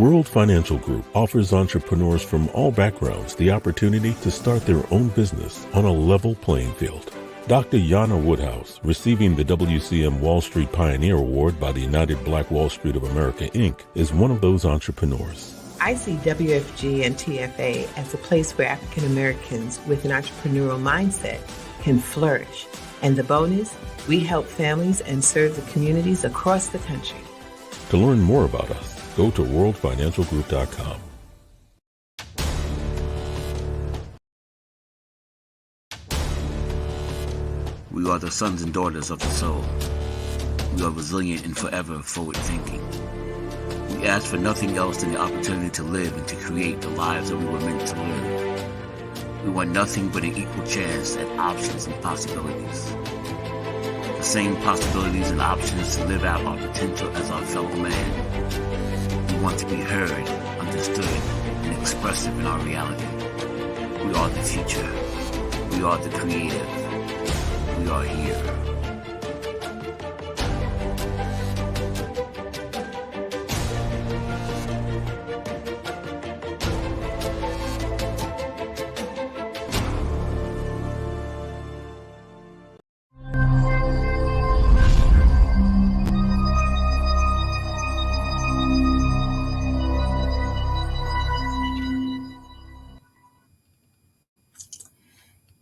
World Financial Group offers entrepreneurs from all backgrounds the opportunity to start their own business on a level playing field. Dr. Yana Woodhouse, receiving the WCM Wall Street Pioneer Award by the United Black Wall Street of America, Inc., is one of those entrepreneurs. I see WFG and TFA as a place where African Americans with an entrepreneurial mindset can flourish. And the bonus, we help families and serve the communities across the country. To learn more about us, go to worldfinancialgroup.com. We are the sons and daughters of the soul. We are resilient and forever forward-thinking. We ask for nothing else than the opportunity to live and to create the lives that we were meant to live. We want nothing but an equal chance at options and possibilities. The same possibilities and options to live out our potential as our fellow man. We want to be heard, understood, and expressive in our reality. We are the future. We are the creative. We are here.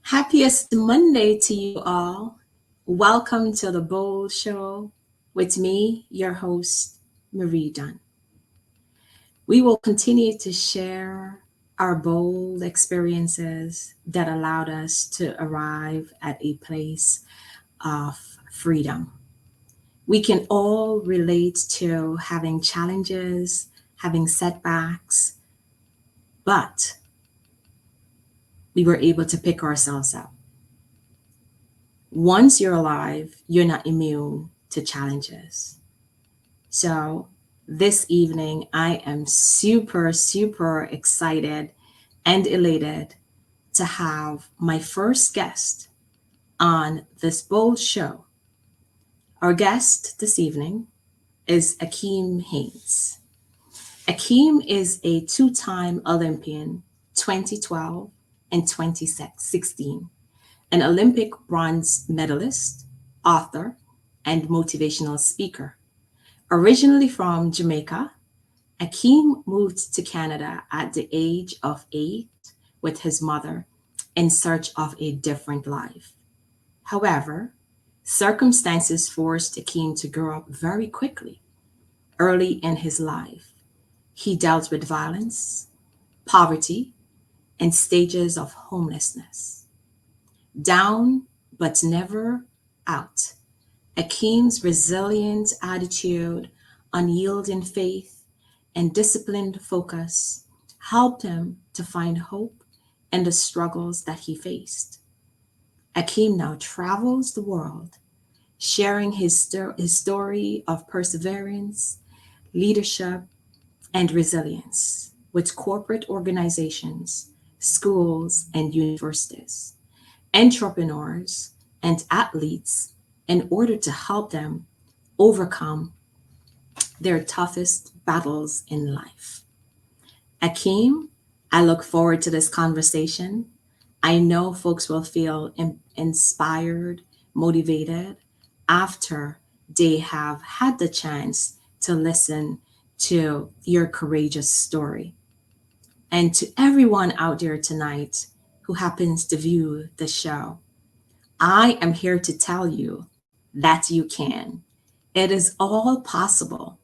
Happiest Monday to you all. Welcome to the Bold Show with me, your host, Marie Dunn. We will continue to share our bold experiences that allowed us to arrive at a place of freedom. We can all relate to having challenges, having setbacks, but we were able to pick ourselves up. Once you're alive, you're not immune to challenges. So this evening, I am super excited and elated to have my first guest on this bold show. Our guest this evening is Akeem Haynes. Akeem is a two-time Olympian, 2012 and 2016, an Olympic bronze medalist, author, and motivational speaker. Originally from Jamaica, Akeem moved to Canada at the age of 8 with his mother in search of a different life. However, circumstances forced Akeem to grow up very quickly. Early in his life, he dealt with violence, poverty, and stages of homelessness. Down, but never out. Akeem's resilient attitude, unyielding faith, and disciplined focus helped him to find hope in the struggles that he faced. Akeem now travels the world, sharing his story of perseverance, leadership, and resilience with corporate organizations, schools and universities, entrepreneurs and athletes in order to help them overcome their toughest battles in life. Akeem, I look forward to this conversation. I know folks will feel inspired, motivated after they have had the chance to listen to your courageous story. And to everyone out there tonight who happens to view the show, I am here to tell you that you can. It is all possible,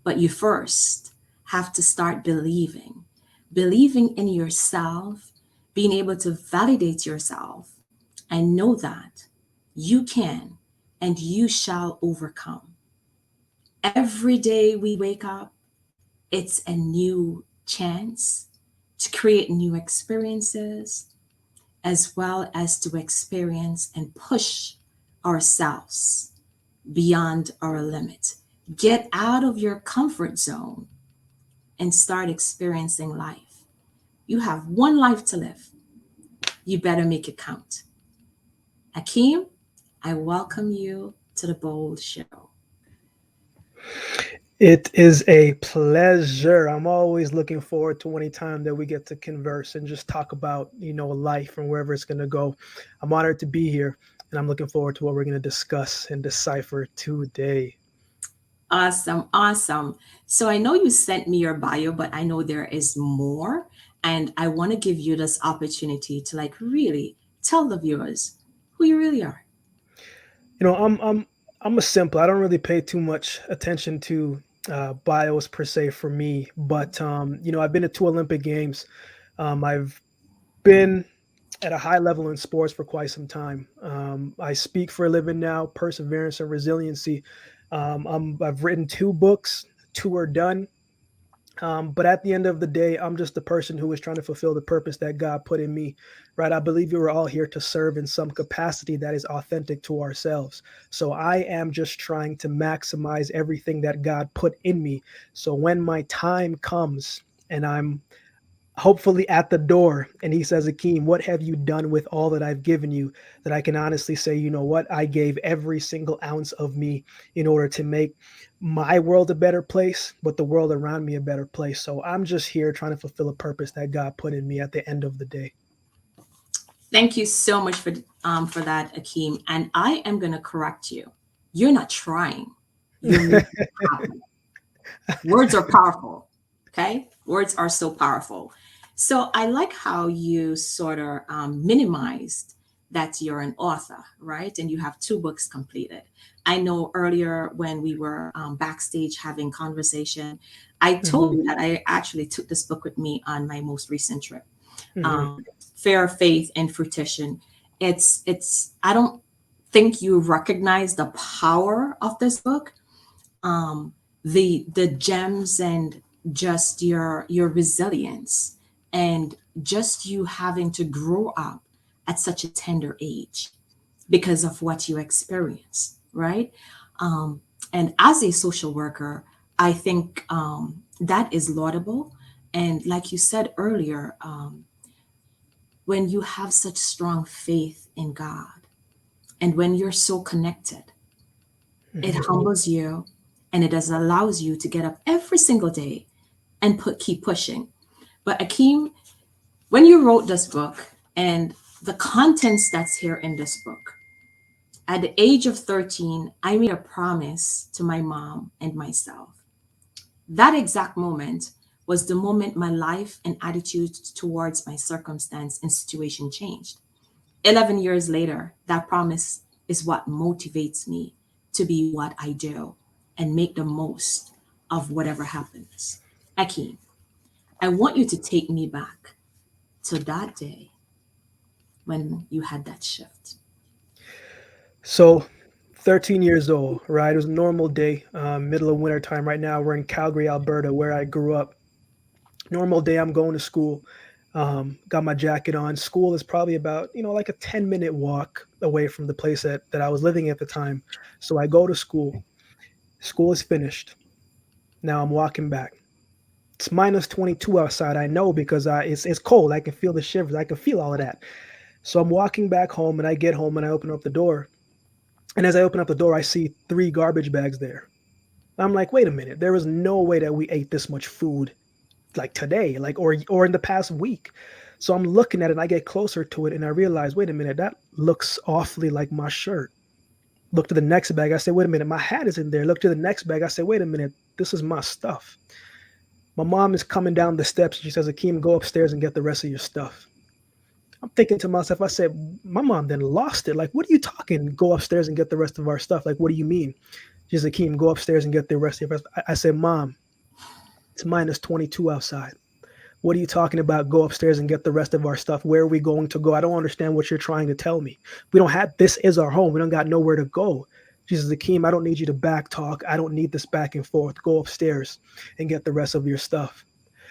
but you first have to start believing in yourself, being able to validate yourself and know that you can and you shall overcome. Every day we wake up, it's a new chance to create new experiences, as well as to experience and push ourselves beyond our limit. Get out of your comfort zone and start experiencing life. You have one life to live. You better make it count. Akeem, I welcome you to the Bold Show. It is a pleasure. I'm always looking forward to any time that we get to converse and just talk about, life and wherever it's going to go. I'm honored to be here, and I'm looking forward to what we're going to discuss and decipher today. Awesome, awesome. So I know you sent me your bio, but I know there is more. And I want to give you this opportunity to like really tell the viewers who you really are. You know, I'm a simple. I don't really pay too much attention to bios per se for me, but I've been to two Olympic Games. I've been at a high level in sports for quite some time. I speak for a living now, perseverance and resiliency. I've written two books, two are done. But at the end of the day, I'm just the person who is trying to fulfill the purpose that God put in me, right? I believe we were all here to serve in some capacity that is authentic to ourselves. So I am just trying to maximize everything that God put in me. So when my time comes and I'm hopefully at the door and he says, Akeem, what have you done with all that I've given you, that I can honestly say, you know what, I gave every single ounce of me in order to make my world a better place, but the world around me a better place. So I'm just here trying to fulfill a purpose that God put in me at the end of the day. Thank you so much for that, Akeem. And I am going to correct you. You're not trying. You're making it happen. Words are powerful. Okay, words are so powerful. So I like how you sort of minimized that you're an author, right? And you have two books completed. I know earlier when we were backstage having conversation, I told Hmm. you that I actually took this book with me on my most recent trip. Hmm. um, Fair Faith and Fruition. It's I don't think you recognize the power of this book, um, the gems and just your resilience and just you having to grow up at such a tender age because of what you experience, right? Um, and as a social worker, I think that is laudable. And like you said earlier, when you have such strong faith in God and when you're so connected, it Hmm. humbles you and it does allows you to get up every single day and keep pushing. But Akeem, when you wrote this book and the contents that's here in this book, at the age of 13, I made a promise to my mom and myself. That exact moment was the moment my life and attitude towards my circumstance and situation changed. 11 years later, that promise is what motivates me to be what I do and make the most of whatever happens. Akeem, I want you to take me back to that day when you had that shift. So 13 years old, right? It was a normal day, middle of winter time. Right now, we're in Calgary, Alberta, where I grew up. Normal day, I'm going to school. Got my jacket on. School is probably about, like a 10-minute walk away from the place that I was living at the time. So I go to school. School is finished. Now I'm walking back. It's minus 22 outside. I know because it's cold. I can feel the shivers. I can feel all of that. So I'm walking back home and I get home and I open up the door. And as I open up the door, I see three garbage bags there. I'm like, wait a minute. There is no way that we ate this much food like today, like or in the past week. So I'm looking at it and I get closer to it and I realize, wait a minute, that looks awfully like my shirt. Look to the next bag. I say, wait a minute, my hat is in there. Look to the next bag. I say, wait a minute, this is my stuff. My mom is coming down the steps. She says, Akeem, go upstairs and get the rest of your stuff. I'm thinking to myself, I said, my mom then lost it. Like, what are you talking? Go upstairs and get the rest of our stuff. Like, what do you mean? She said, Akeem, go upstairs and get the rest of your stuff. I said, Mom, it's minus 22 outside. What are you talking about? Go upstairs and get the rest of our stuff. Where are we going to go? I don't understand what you're trying to tell me. We don't have, this is our home. We don't got nowhere to go. She says, Akeem, I don't need you to back talk. I don't need this back and forth. Go upstairs and get the rest of your stuff.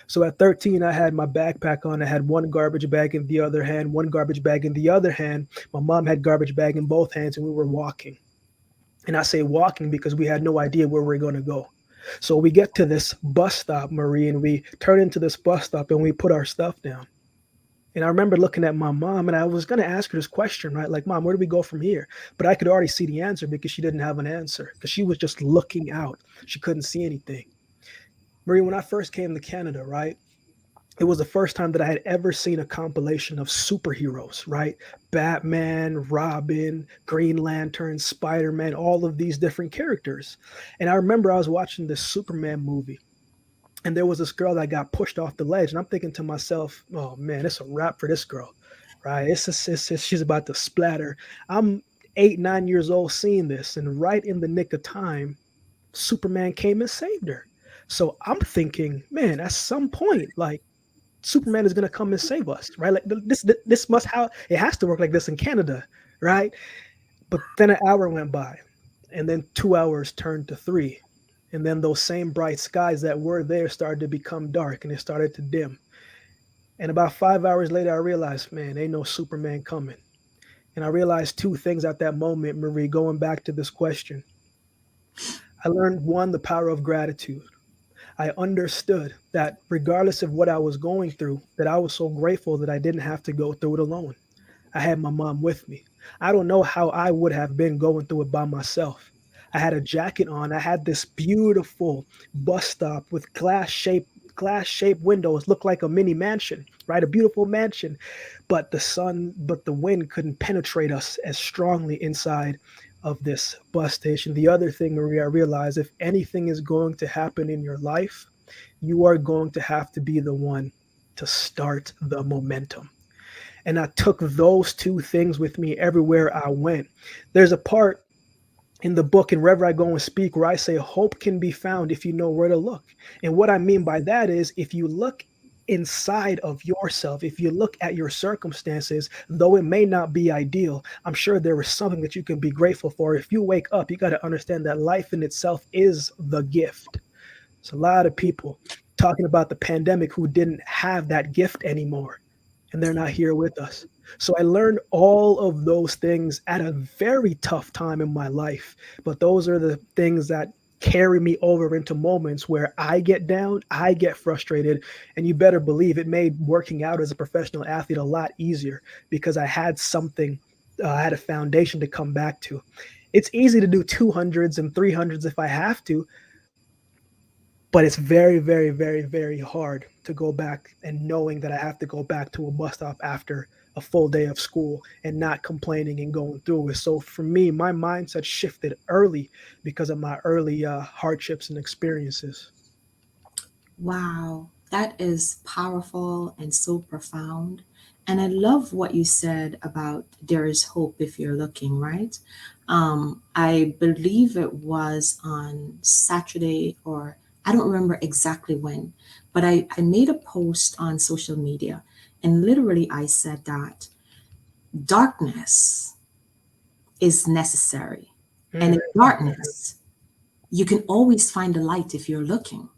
So at 13, I had my backpack on. I had one garbage bag in the other hand, one garbage bag in the other hand. My mom had garbage bag in both hands, and we were walking. And I say walking because we had no idea where we are going to go. So we get to this bus stop, Marie, and we turn into this bus stop and we put our stuff down. And I remember looking at my mom, and I was going to ask her this question, right? Like, Mom, where do we go from here? But I could already see the answer because she didn't have an answer because she was just looking out. She couldn't see anything. Marie, when I first came to Canada, right? It was the first time that I had ever seen a compilation of superheroes, right? Batman, Robin, Green Lantern, Spider Man, all of these different characters. And I remember I was watching this Superman movie, and there was this girl that got pushed off the ledge. And I'm thinking to myself, oh man, it's a wrap for this girl, right? She's about to splatter. I'm 8, 9 years old seeing this, and right in the nick of time, Superman came and saved her. So I'm thinking, man, at some point, like, Superman is going to come and save us, right? Like this must how it has to work like this in Canada, right? But then an hour went by, and then 2 hours turned to three, and then those same bright skies that were there started to become dark, and it started to dim. And about 5 hours later, I realized, man, ain't no Superman coming. And I realized two things at that moment, Marie. Going back to this question, I learned one, the power of gratitude. I understood that regardless of what I was going through, that I was so grateful that I didn't have to go through it alone. I had my mom with me. I don't know how I would have been going through it by myself. I had a jacket on. I had this beautiful bus stop with glass shaped windows, looked like a mini mansion, right? A beautiful mansion. But the wind couldn't penetrate us as strongly inside of this bus station. The other thing, Maria, I realized if anything is going to happen in your life, you are going to have to be the one to start the momentum. And I took those two things with me everywhere I went. There's a part in the book, and wherever I go and speak, where I say hope can be found if you know where to look. And what I mean by that is if you look inside of yourself, if you look at your circumstances, though it may not be ideal, I'm sure there is something that you can be grateful for. If you wake up, you got to understand that life in itself is the gift. It's a lot of people talking about the pandemic who didn't have that gift anymore, and they're not here with us. So I learned all of those things at a very tough time in my life. But those are the things that carry me over into moments where I get down, I get frustrated, and you better believe it made working out as a professional athlete a lot easier because I had something, I had a foundation to come back to. It's easy to do 200s and 300s if I have to, but it's very, very, very, very hard to go back and knowing that I have to go back to a bus stop after a full day of school and not complaining and going through it. So for me, my mindset shifted early because of my early hardships and experiences. Wow, that is powerful and so profound. And I love what you said about there is hope if you're looking, right? I believe it was on Saturday, or I don't remember exactly when, but I made a post on social media, and literally I said that darkness is necessary. And Mm, in darkness, you can always find the light if you're looking.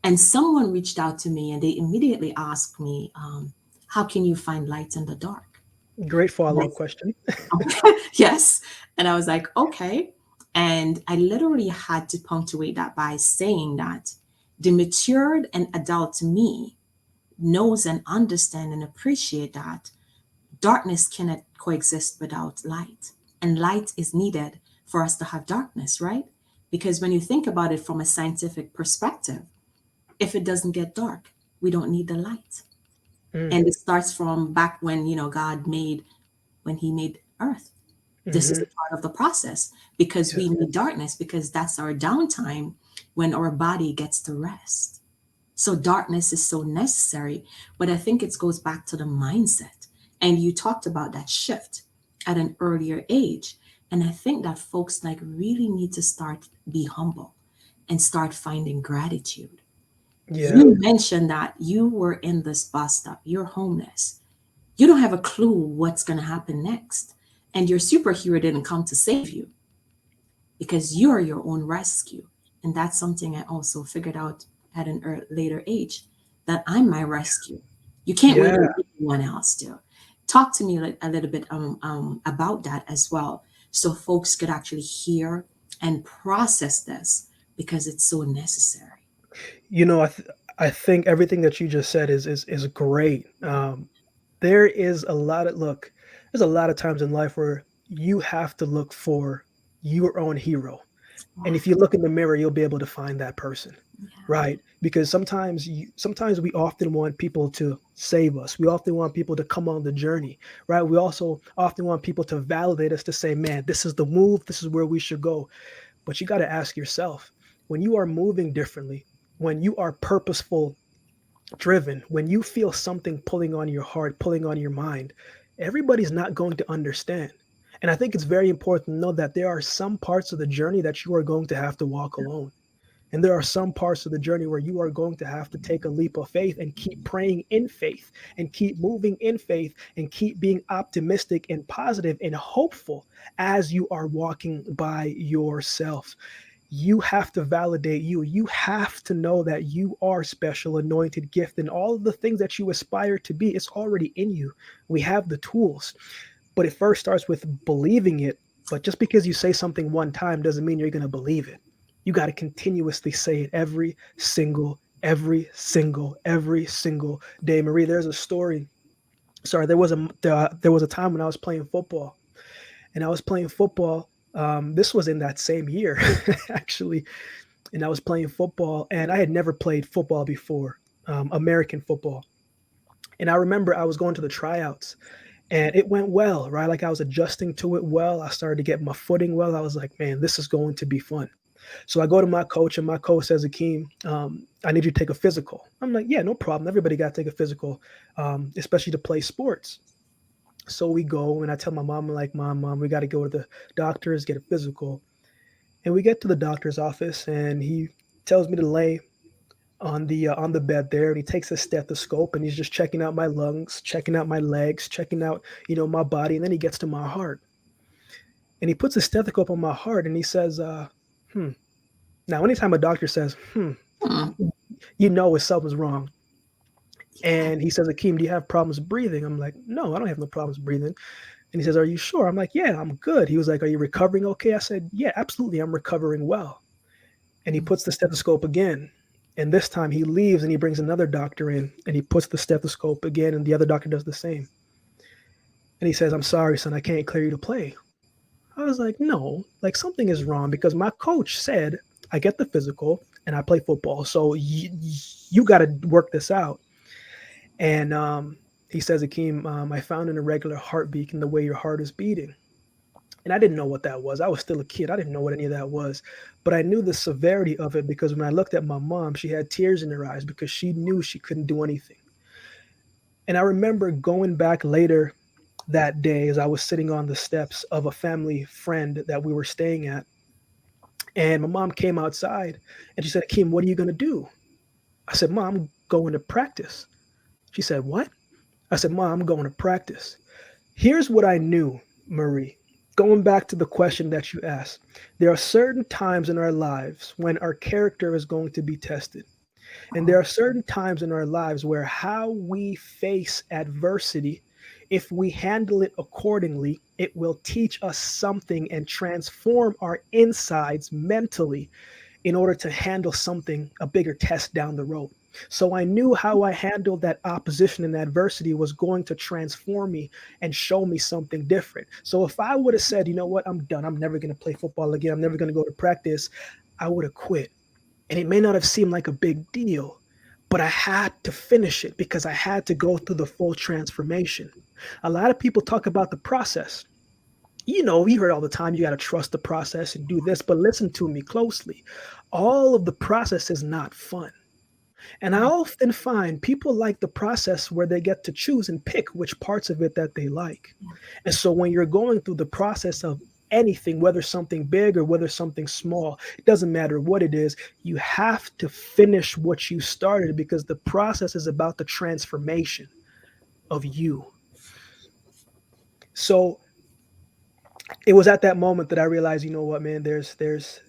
And someone reached out to me and they immediately asked me, how can you find light in the dark? great And follow I up question. said, yes. And I was like, okay. And I literally had to punctuate that by saying that the matured and adult me knows and understand and appreciate that darkness cannot coexist without light. And light is needed for us to have darkness, right? Because when you think about it from a scientific perspective, if it doesn't get dark, we don't need the light. Mm, And it starts from back when, God made, when he made earth. This is hmm. a part of the process because we Yes. need darkness because that's our downtime when our body gets to rest. So darkness is so necessary, but I think it goes back to the mindset. And you talked about that shift at an earlier age. And I think that folks like really need to start be humble and start finding gratitude. Yeah. You mentioned that you were in this bus stop, you're homeless. You don't have a clue what's going to happen next. And your superhero didn't come to save you because you're your own rescue. And that's something I also figured out at an later age that I'm my rescue. You can't wait Yeah. on anyone else to. Talk to me a little bit about that as well so folks could actually hear and process this because it's so necessary. You know, I think everything that you just said is great. There is a lot of look, there's a lot of times in life where you have to look for your own hero. And Wow. if you look in the mirror, you'll be able to find that person, Yeah. right? Because sometimes we often want people to save us. We often want people to come on the journey, right? We also often want people to validate us, to say, man, this is the move, this is where we should go. But you got to ask yourself, when you are moving differently, when you are purposeful driven, when you feel something pulling on your heart, pulling on your mind, everybody's not going to understand. And I think it's very important to know that there are some parts of the journey that you are going to have to walk alone. And there are some parts of the journey where you are going to have to take a leap of faith and keep praying in faith and keep moving in faith and keep being optimistic and positive and hopeful as you are walking by yourself. You have to validate you. You have to know that you are special, anointed, gift, and all of the things that you aspire to be. It's already in you. We have the tools, but it first starts with believing it. But just because you say something one time doesn't mean you're going to believe it. You got to continuously say it every single day. Marie, there's a story. Sorry, there was a time when I was playing football, and I was playing football. This was in that same year, actually, and I was playing football, and I had never played football before, American football. And I remember I was going to the tryouts, and it went well, right? Like I was adjusting to it well. I started to get my footing well. I was like, man, this is going to be fun. So I go to my coach, and my coach says, Akeem, I need you to take a physical. I'm like, yeah, no problem. Everybody got to take a physical, especially to play sports. So we go, and I tell my mom, I'm like, mom, we got to go to the doctors, get a physical. And we get to the doctor's office, and he tells me to lay on the bed there, and he takes a stethoscope, and he's just checking out my lungs, checking out my legs, checking out, my body, and then he gets to my heart, and he puts a stethoscope on my heart, and he says, hmm. Now, anytime a doctor says, Hmm. if something's wrong. And he says, Akeem, do you have problems breathing? I'm like, no, I don't have no problems breathing. And he says, are you sure? I'm like, yeah, I'm good. He was like, are you recovering okay? I said, yeah, absolutely, I'm recovering well. And he puts the stethoscope again. And this time he leaves, and he brings another doctor in, and he puts the stethoscope again, and the other doctor does the same. And he says, I'm sorry, son, I can't clear you to play. I was like, no, like something is wrong, because my coach said I get the physical and I play football. So you got to work this out. And he says, Akeem, I found an irregular heartbeat in the way your heart is beating. And I didn't know what that was. I was still a kid. I didn't know what any of that was. But I knew the severity of it, because when I looked at my mom, she had tears in her eyes because she knew she couldn't do anything. And I remember going back later that day as I was sitting on the steps of a family friend that we were staying at. And my mom came outside, and she said, Akeem, what are you going to do? I said, Mom, I'm going to practice. She said, what? I said, Mom, I'm going to practice. Here's what I knew, Marie. Going back to the question that you asked, there are certain times in our lives when our character is going to be tested. And there are certain times in our lives where how we face adversity, if we handle it accordingly, it will teach us something and transform our insides mentally in order to handle something, a bigger test down the road. So I knew how I handled that opposition and adversity was going to transform me and show me something different. So if I would have said, you know what, I'm done, I'm never going to play football again, I'm never going to go to practice, I would have quit. And it may not have seemed like a big deal, but I had to finish it because I had to go through the full transformation. A lot of people talk about the process. You heard all the time, you got to trust the process and do this, but listen to me closely. All of the process is not fun. And I often find people like the process where they get to choose and pick which parts of it that they like. And so when you're going through the process of anything, whether something big or whether something small, it doesn't matter what it is, you have to finish what you started, because the process is about the transformation of you. So it was at that moment that I realized, you know what, man, there's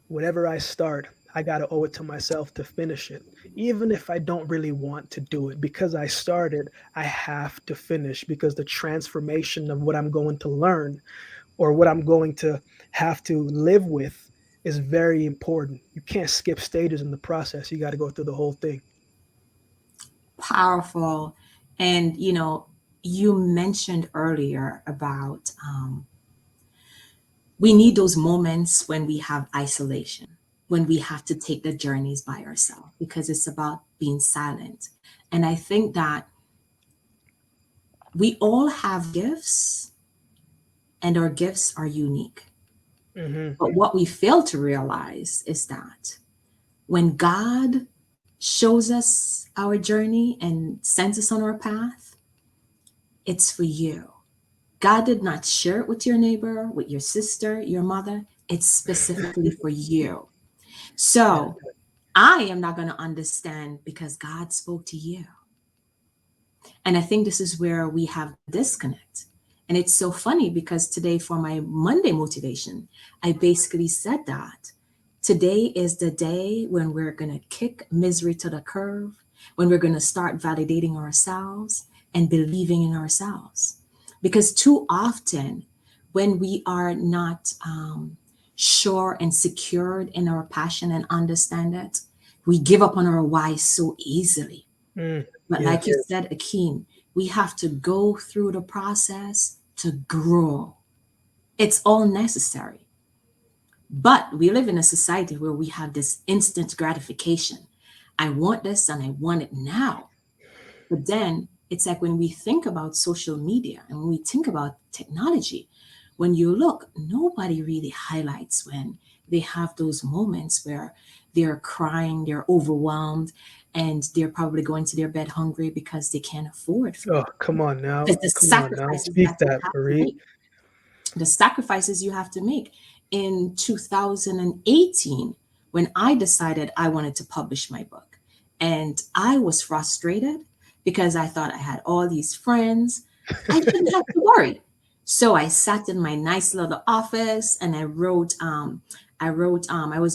whatever I start, I got to owe it to myself to finish it. Even if I don't really want to do it, because I started, I have to finish, because the transformation of what I'm going to learn or what I'm going to have to live with is very important. You can't skip stages in the process. You got to go through the whole thing. Powerful. And, you mentioned earlier about we need those moments when we have isolation, when we have to take the journeys by ourselves, because it's about being silent. And I think that we all have gifts and our gifts are unique. Hmm. But what we fail to realize is that when God shows us our journey and sends us on our path, it's for you. God did not share it with your neighbor, with your sister, your mother. It's specifically for you. Yeah. So I am not going to understand because God spoke to you. And I think this is where we have the disconnect. And it's so funny because today, for my Monday motivation, I basically said that today is the day when we're going to kick misery to the curb, when we're going to start validating ourselves and believing in ourselves. Because too often, when we are not sure and secured in our passion and understand it, we give up on our why so easily. Mm. But like you Yes. said, Akeem, we have to go through the process to grow. It's all necessary. But we live in a society where we have this instant gratification. I want this and I want it now. But then it's like when we think about social media and when we think about technology, when you look, nobody really highlights when they have those moments where they're crying, they're overwhelmed, and they're probably going to their bed hungry because they can't afford food. Oh, come on now. Because the Come on now. sacrifices Speak that you that, have to Fareed. make, the sacrifices you have to make. In 2018, when I decided I wanted to publish my book, and I was frustrated because I thought I had all these friends, I didn't have to worry. So I sat in my nice little office and I was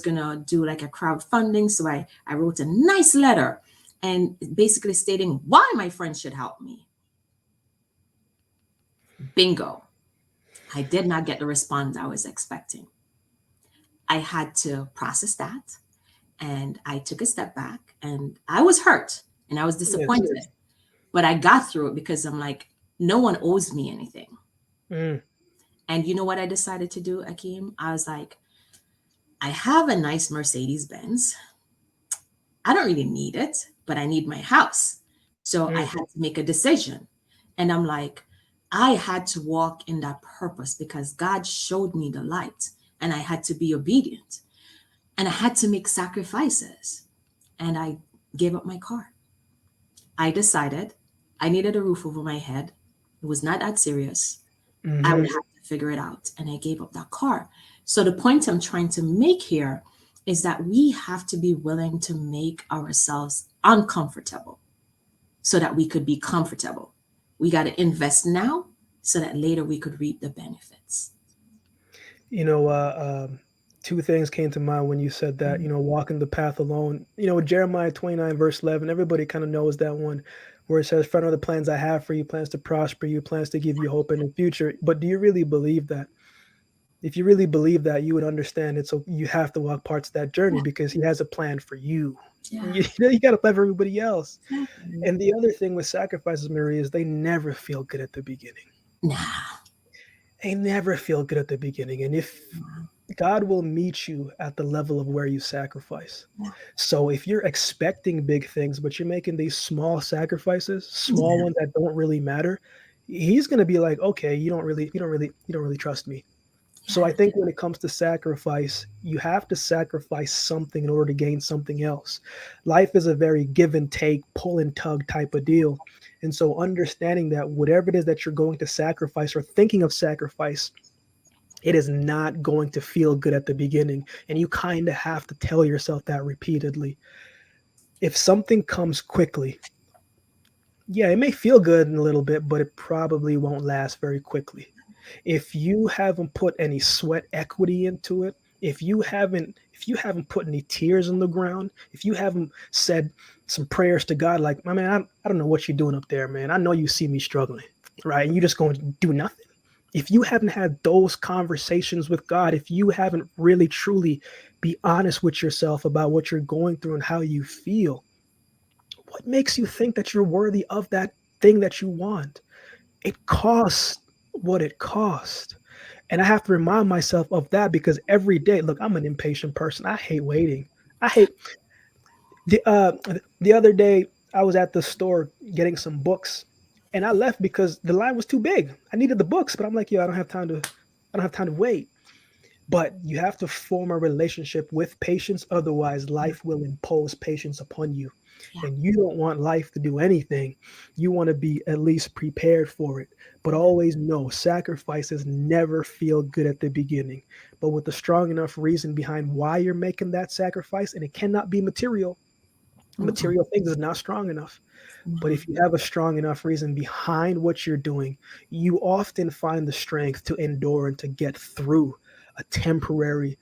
gonna do like a crowdfunding. So I wrote a nice letter and basically stating why my friends should help me. Bingo. I did not get the response I was expecting. I had to process that and I took a step back and I was hurt and I was Yes. disappointed. But I got through it because I'm like, no one owes me anything. Mm. And you know what I decided to do, Akeem? I was like, I have a nice Mercedes Benz. I don't really need it, but I need my house. So I Mm. had to make a decision. And I'm like, I had to walk in that purpose because God showed me the light and I had to be obedient and I had to make sacrifices. And I gave up my car. I decided I needed a roof over my head. It was not that serious. I would Hmm. have to figure it out. And I gave up that car. So the point I'm trying to make here is that we have to be willing to make ourselves uncomfortable so that we could be comfortable. We got to invest now so that later we could reap the benefits. You know, two things came to mind when you said that, walking the path alone. Jeremiah 29, verse 11, everybody kind of knows that one where it says, "For I know the plans I have for you, plans to prosper you, plans to give you hope in the future." But do you really believe that? If you really believe that, you would understand it. So you have to walk parts of that journey Yeah, because he has a plan for you. yeah, You got to plan for everybody else. exactly. And the other thing with sacrifices, Marie, is they never feel good at the beginning. Nah, They never feel good at the beginning. And if God will meet you at the level of where you sacrifice. yeah, So if you're expecting big things, but you're making these small sacrifices, small yeah, ones that don't really matter, he's going to be like, okay, you don't really trust me. So I yeah, think when it comes to sacrifice, you have to sacrifice something in order to gain something else. Life is a very give and take, pull and tug type of deal. And so understanding that whatever it is that you're going to sacrifice or thinking of sacrifice, it is not going to feel good at the beginning. And you kind of have to tell yourself that repeatedly. If something comes quickly, yeah, it may feel good in a little bit, but it probably won't last very quickly. If you haven't put any sweat equity into it, if you haven't put any tears in the ground, if you haven't said some prayers to God, like, my man, I don't know what you're doing up there, man. I know you see me struggling, right? And you just going to do nothing. If you haven't had those conversations with God, if you haven't really truly be honest with yourself about what you're going through and how you feel, what makes you think that you're worthy of that thing that you want? it costs what it costs. And I have to remind myself of that because every day, look, I'm an impatient person. I hate waiting. I hate the the other day I was at the store getting some books and I left because the line was too big. I needed the books, but I'm like, yo, I don't have time to wait. But you have to form a relationship with patience, otherwise, life will impose patience upon you. Yeah. And you don't want life to do anything. You want to be at least prepared for it. But always know sacrifices never feel good at the beginning. But with a strong enough reason behind why you're making that sacrifice, and it cannot be material, Mm-mm. material things is not strong enough. But if you have a strong enough reason behind what you're doing, you often find the strength to endure and to get through a temporary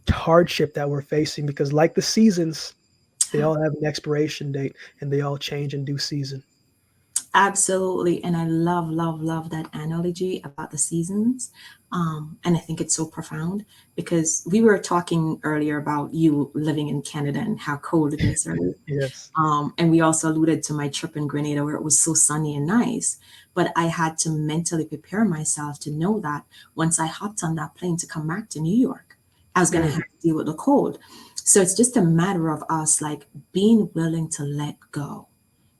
hardship that we're facing because, like the seasons, they all have an expiration date and they all change in due season. Absolutely. And I love, love, love that analogy about the seasons. And I think it's so profound because we were talking earlier about you living in Canada and how cold it is, right? Yes. And we also alluded to my trip in Grenada where it was so sunny and nice. But I had to mentally prepare myself to know that once I hopped on that plane to come back to New York, I was going to Mm, have to deal with the cold. So it's just a matter of us like being willing to let go.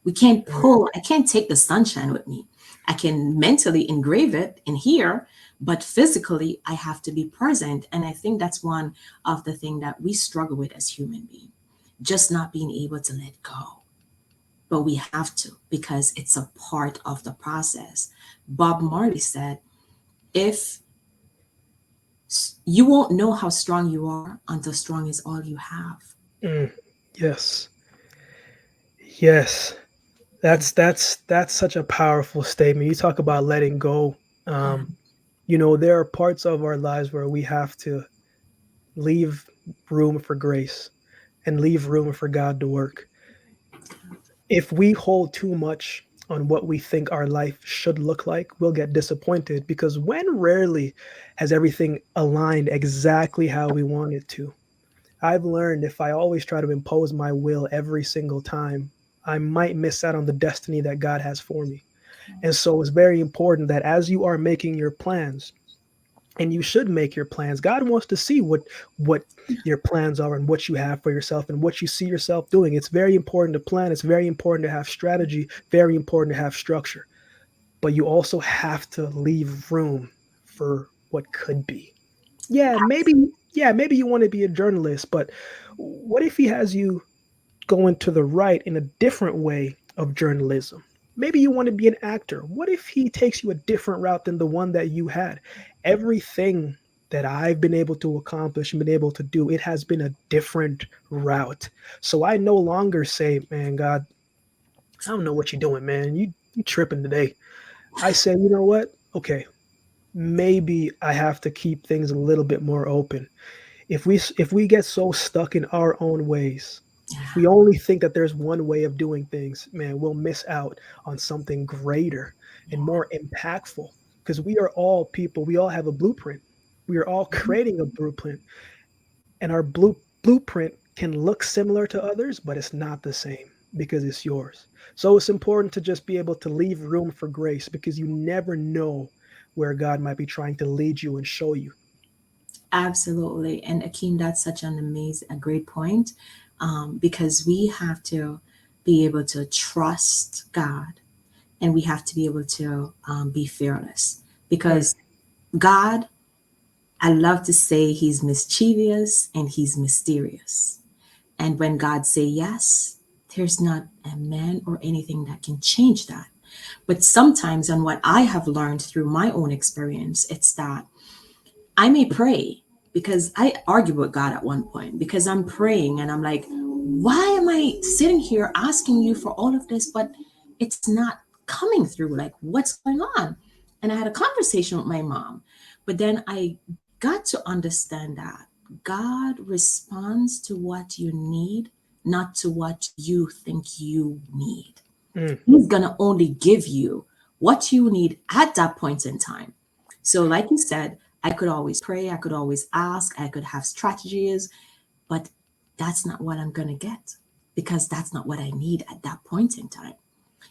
We can't mm, pull, I can't take the sunshine with me. I can mentally engrave it in here, but physically I have to be present. And I think that's one of the things that we struggle with as human beings, just not being able to let go. But we have to because it's a part of the process. Bob Marley said, if you won't know how strong you are until strong is all you have. mm. Yes. Yes. And That's such a powerful statement. You talk about letting go. yeah, Um, there are parts of our lives where we have to leave room for grace and leave room for God to work. If we hold too much on what we think our life should look like, we'll get disappointed because when rarely has everything aligned exactly how we want it to. I've learned if I always try to impose my will every single time, I might miss out on the destiny that God has for me. And so it's very important that as you are making your plans, and you should make your plans. God wants to see what your plans are and what you have for yourself and what you see yourself doing. It's very important to plan. It's very important to have strategy, very important to have structure. But you also have to leave room for what could be. Yeah, maybe you want to be a journalist, but what if he has you going to the right in a different way of journalism? Maybe you want to be an actor. What if he takes you a different route than the one that you had? Everything that I've been able to accomplish and been able to do, it has been a different route. So I no longer say, man, God, I don't know what you're doing, man. You tripping today. I say, you know what? Okay, maybe I have to keep things a little bit more open. If we get so stuck in our own ways, if yeah, we only think that there's one way of doing things, man, we'll miss out on something greater and yeah. more impactful because we are all people. We all have a blueprint. We are all creating a blueprint, and our blueprint can look similar to others, but it's not the same because it's yours. So it's important to just be able to leave room for grace because you never know where God might be trying to lead you and show you. Absolutely. And Akeem, that's such an amazing, a great point, because we have to be able to trust God and we have to be able to be fearless Mm, because God, I love to say he's mischievous and he's mysterious. And when God say yes, there's not a man or anything that can change that. But sometimes, and what I have learned through my own experience, it's that I may pray because I argue with God at one point because I'm praying and I'm like, why am I sitting here asking you for all of this, but it's not coming through? Like, what's going on? And I had a conversation with my mom, but then I got to understand that God responds to what you need, not to what you think you need. mm, He's going to only give you what you need at that point in time. So, like you said, I could always pray, I could always ask, I could have strategies, but that's not what I'm going to get because that's not what I need at that point in time.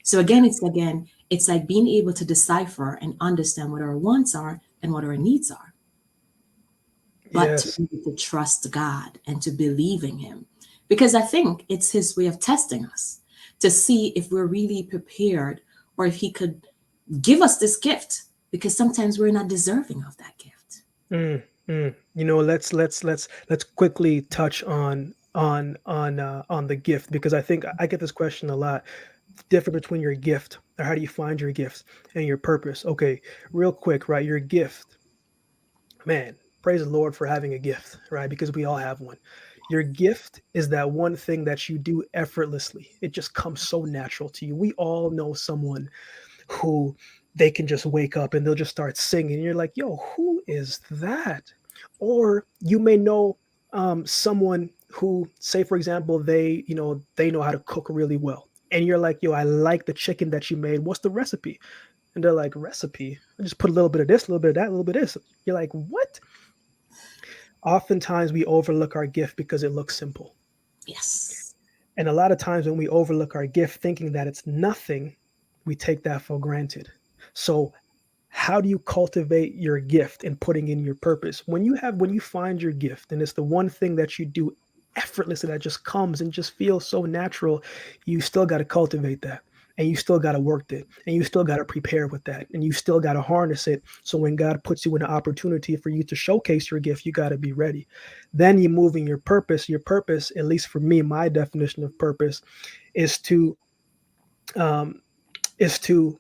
So, again, it's again, It's like being able to decipher and understand what our wants are and what our needs are, but to Yes. be able to trust God and to believe in Him. Because I think it's His way of testing us to see if we're really prepared or if He could give us this gift, because sometimes we're not deserving of that gift. Mm, mm. Let's quickly touch on the gift, because I think I get this question a lot. Difference between your gift, or how do you find your gifts, and your purpose. Okay, real quick, right? Your gift, man, praise the Lord for having a gift, right? Because we all have one. Your gift is that one thing that you do effortlessly. It just comes so natural to you. We all know someone who they can just wake up and they'll just start singing. And you're like, yo, who is that? Or you may know someone who, say, for example, they know how to cook really well. And you're like, yo, I like the chicken that you made. What's the recipe? And they're like, recipe? I just put a little bit of this, a little bit of that, a little bit of this. You're like, what? Oftentimes we overlook our gift because it looks simple. Yes. And a lot of times when we overlook our gift thinking that it's nothing, we take that for granted. So how do you cultivate your gift and putting in your purpose? When you find your gift and it's the one thing that you do effortlessly, that just comes and just feels so natural, you still got to cultivate that, and you still got to work it, and you still got to prepare with that, and you still got to harness it. So when God puts you in an opportunity for you to showcase your gift, you got to be ready. Then you move in your purpose, at least for me, my definition of purpose is to um,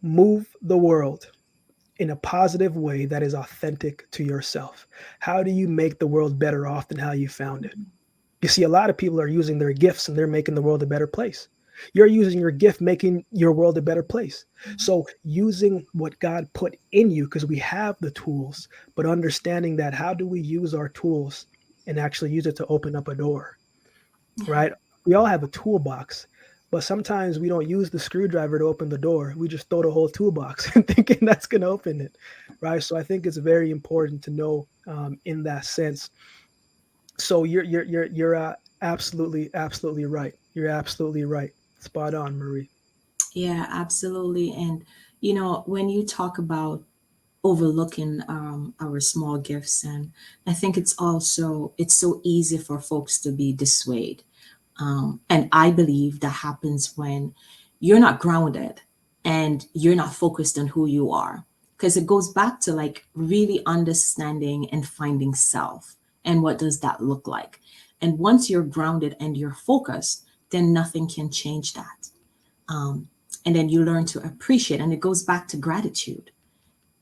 move the world in a positive way that is authentic to yourself. How do you make the world better off than how you found it? You see, a lot of people are using their gifts and they're making the world a better place. You're using your gift, making your world a better place. So, using what God put in you, because we have the tools, but understanding that, how do we use our tools and actually use it to open up a door, right? We all have a toolbox, but sometimes we don't use the screwdriver to open the door. We just throw the whole toolbox and thinking that's going to open it, right? So I think it's very important to know in that sense. So you're absolutely right. You're absolutely right. Spot on, Marie. Yeah, absolutely. And when you talk about overlooking our small gifts, and I think it's so easy for folks to be dissuaded. And I believe that happens when you're not grounded and you're not focused on who you are. Because it goes back to like really understanding and finding self. And what does that look like? And once you're grounded and you're focused, then nothing can change that. Um, and then you learn to appreciate. And it goes back to gratitude.